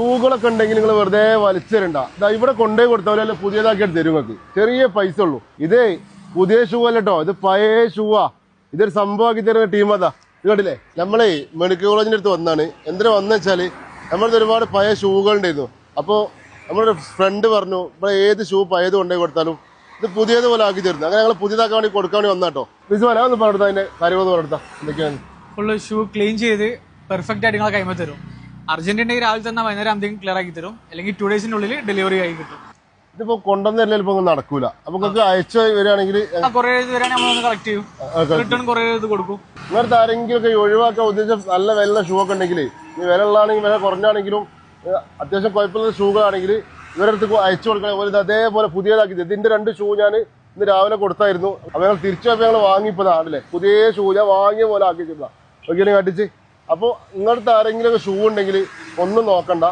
ഷൂകളൊക്കെ ഉണ്ടെങ്കിൽ നിങ്ങൾ വെറുതെ വലിച്ചെരണ്ട. ഇവിടെ കൊണ്ടുപോയി കൊടുത്താൽ പുതിയതാക്കി എടുത്ത് തരും നിങ്ങൾക്ക്. ചെറിയ പൈസ ഉള്ളൂ. ഇതേ പുതിയ ഷൂ അല്ല കേട്ടോ, ഇത് പഴയ ഷൂവാ. ഇതൊരു സംഭവമാക്കി തരുന്ന ടീം അതാ. ഇത് കണ്ടില്ലേ, നമ്മളെ മെഡിക്കൽ കോളേജിന്റെ അടുത്ത് വന്നാണ്. എന്തിനാ വന്നു വെച്ചാല് നമ്മളത് ഒരുപാട് പഴയ ഷൂകൾ ഉണ്ടായിരുന്നു. അപ്പോൾ നമ്മുടെ ഫ്രണ്ട് പറഞ്ഞു ഇവിടെ ഏത് ഷൂ പഴയത് കൊണ്ടുപോയി കൊടുത്താലും ഇത് പുതിയതുപോലെ ആക്കി തരുന്നു. അങ്ങനെ ഞങ്ങൾ പുതിയതാക്കാൻ വേണ്ടി കൊടുക്കാൻ വേണ്ടി വന്നാട്ടോ. പ്ലീസ് ഒന്ന് പറഞ്ഞെടുത്താ അതിന്റെ കാര്യമെന്ന് പറഞ്ഞെടുത്താ എന്തൊക്കെയാണ്. ഫുള്ള് ഷൂ ക്ലീൻ ചെയ്ത് പെർഫെക്റ്റ് ആയിട്ട് നിങ്ങളെ കൈമ തരും. അർജന്റ് ഉണ്ടെങ്കിൽ രാവിലെ തന്നെ വൈകുന്നേരം എന്തെങ്കിലും ക്ലിയർ ആക്കി തരും, അല്ലെങ്കിൽ 2 ഡേയ്സിനുള്ളിൽ ഡെലിവറി ആയി കിട്ടും. ഇതിപ്പോ കൊണ്ടുവന്നല്ലേ ഇപ്പൊ നടക്കൂല. അപ്പൊ നിങ്ങൾക്ക് അയച്ചു വരികയാണെങ്കിൽ നമ്മളൊന്ന് കളക്ട് ചെയ്യും, റിട്ടേൺ കുറേ ഇത് കൊടുക്കും. ഇങ്ങനത്തെ ആരെങ്കിലും ഒക്കെ ഒഴിവാക്കാൻ ഉദ്ദേശിച്ച നല്ല വില ഷൂ ഒക്കെ ഉണ്ടെങ്കിൽ, ഈ വില ഉള്ളതാണെങ്കിൽ വില കുറഞ്ഞാണെങ്കിലും അത്യാവശ്യം കുഴപ്പമുള്ള ഷൂകളാണെങ്കിൽ ഇവരുടെ അടുത്ത് അയച്ചു കൊടുക്കണ പോലെ അതേപോലെ പുതിയതാക്കി. ഇതിന്റെ 2 ഷൂ ഞാൻ ഇന്ന് രാവിലെ കൊടുത്തായിരുന്നു. അപ്പൊ ഞങ്ങൾ തിരിച്ചു പോയപ്പോൾ ഞങ്ങൾ വാങ്ങിയപ്പോൾ ആണല്ലേ പുതിയ ഷൂ ഞാൻ വാങ്ങിയ പോലെ ആക്കിച്ചില്ല ഓക്കെ കട്ടിച്ച്. അപ്പോൾ ഇങ്ങനത്തെ ആരെങ്കിലും ഷൂ ഉണ്ടെങ്കിൽ ഒന്നും നോക്കണ്ട.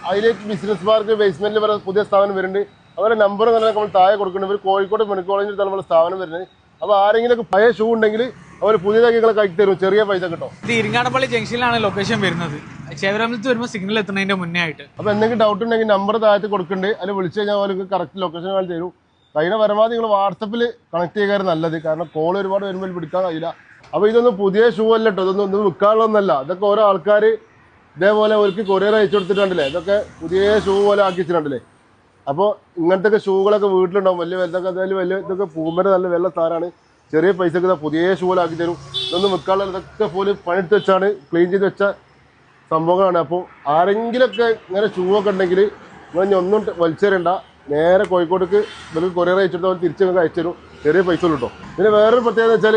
അതിലേക്ക് ബിസിനസ് പാർക്ക് ബേസ്മെന്റിൽ വരെ പുതിയ സ്ഥാപനം വരുന്നുണ്ട്. അവരുടെ നമ്പർ തന്നെ നമ്മൾ താഴെ കൊടുക്കുന്നുണ്ട്. ഇവർ കോഴിക്കോട് മെഡിക്കൽ കോളേജിൽ നമ്മുടെ സ്ഥാപനം വരുന്നത്. അപ്പോൾ ആരെങ്കിലും പഴയ ഷൂ ഉണ്ടെങ്കിൽ അവർ പുതിയതാക്കി നിങ്ങളെ കൈക്ക് തരും, ചെറിയ പൈസ കിട്ടും. ഇത് ഇരിങ്ങാടപ്പള്ളി ജംഗ്ഷനിലാണ് ലൊക്കേഷൻ വരുന്നത്. ചേവരമ്പലത്ത് വരുമ്പോൾ സിഗ്നൽ എത്തുന്നതിന്റെ മുന്നേ ആയിട്ട്. അപ്പോൾ എന്തെങ്കിലും ഡൗട്ട് ഉണ്ടെങ്കിൽ നമ്പർ താഴത്ത് കൊടുക്കുന്നുണ്ട്. അതിൽ വിളിച്ചു കഴിഞ്ഞാൽ അവർക്ക് കറക്റ്റ് ലൊക്കേഷൻ കാണിച്ച് തരും. കഴിയുന്ന പരമാവധി നിങ്ങൾ വാട്സപ്പിൽ കണക്ട് ചെയ്യാൻ നല്ലത്. കാരണം കോൾ ഒരുപാട് വരുമ്പോൾ പിടിക്കാൻ കഴിയില്ല. അപ്പോൾ ഇതൊന്നും പുതിയ ഷൂ അല്ല കേട്ടോ, ഇതൊന്നും വിൽക്കാനുള്ളതൊന്നല്ല. ഇതൊക്കെ ഓരോ ആൾക്കാർ ഇതേപോലെ അവർക്ക് കൊറിയർ അയച്ചു കൊടുത്തിട്ടുണ്ടല്ലേ. ഇതൊക്കെ പുതിയ ഷൂ പോലെ ആക്കി വെച്ചിട്ടുണ്ടല്ലേ. അപ്പോൾ ഇങ്ങനത്തെ ഷൂകളൊക്കെ വീട്ടിലുണ്ടാവും. വലിയ ഇതൊക്കെ എന്തായാലും വലിയ ഇതൊക്കെ പൂമ്പര നല്ല വെള്ള സാധനമാണ്. ചെറിയ പൈസക്ക് പുതിയ ഷൂ പോലെ ആക്കി തരും. ഇതൊന്നും വിൽക്കാനുള്ള ഇതൊക്കെ പോലെ പണിയെടുത്ത് വെച്ചാണ് ക്ലീൻ ചെയ്ത് വെച്ച സംഭവങ്ങളാണ്. അപ്പോൾ ആരെങ്കിലുമൊക്കെ ഇങ്ങനെ ഷൂ ഒക്കെ ഉണ്ടെങ്കിൽ നിങ്ങൾ ഇനി ഒന്നും വലിച്ചേരണ്ട. നേരെ കോഴിക്കോട്ടേക്ക് ഇവർക്ക് കൊറിയർ അയച്ചിട്ട് അവർ തിരിച്ച് നിങ്ങൾക്ക് അയച്ചു തരും, ചെറിയ പൈസ ഉള്ളൂ കേട്ടോ. പിന്നെ വേറൊരു പ്രത്യേകത വെച്ചാൽ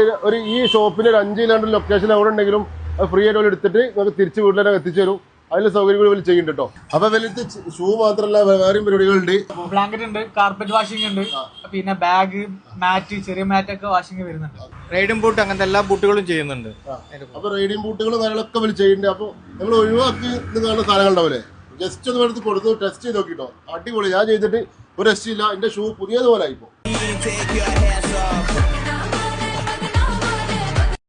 ഈ ഷോപ്പിൽ ഒരു 5 കിലോമീറ്റർ ലൊക്കേഷൻ എവിടെ ഉണ്ടെങ്കിലും അത് ഫ്രീ ആയിട്ട് എടുത്തിട്ട് നിങ്ങൾക്ക് തിരിച്ച് വീട്ടിലേക്ക് എത്തിച്ചു തരും. അതിന്റെ സൗകര്യം കൂടി ചെയ്യുന്നുണ്ട് കേട്ടോ. അപ്പൊ വലുത് ഷൂ മാത്രമല്ല വേറെയും പരിപാടികളുണ്ട്. ബ്ലാങ്കറ്റ് ഉണ്ട്, കാർപ്പറ്റ് വാഷിംഗ് ഉണ്ട്, പിന്നെ ബാഗ്, മാറ്റ്, ചെറിയ മാറ്റ് ഒക്കെ വാഷിംഗ് വരുന്നുണ്ട്. റൈഡിംഗ് ബൂട്ട് അങ്ങനത്തെ എല്ലാ ബൂട്ടുകളും ചെയ്യുന്നുണ്ട്. അപ്പൊ റൈഡിംഗ് ബൂട്ടുകളും കാര്യങ്ങളൊക്കെ വലിയ ചെയ്യുന്നുണ്ട്. അപ്പൊ നമ്മൾ ഒഴിവാക്കി കാണുന്ന സാധനങ്ങൾ ഉണ്ടാവില്ലേ, ജസ്റ്റ് ഒന്ന് എടുത്ത് കൊടുത്ത് ടെസ്റ്റ് ചെയ്ത് നോക്കിട്ടോ. അടിപൊളി. ഞാൻ ചെയ്തിട്ട് ഒരു രക്ഷയില്ല. എന്റെ ഷൂ പുതിയതുപോലെ ആയിപ്പോ.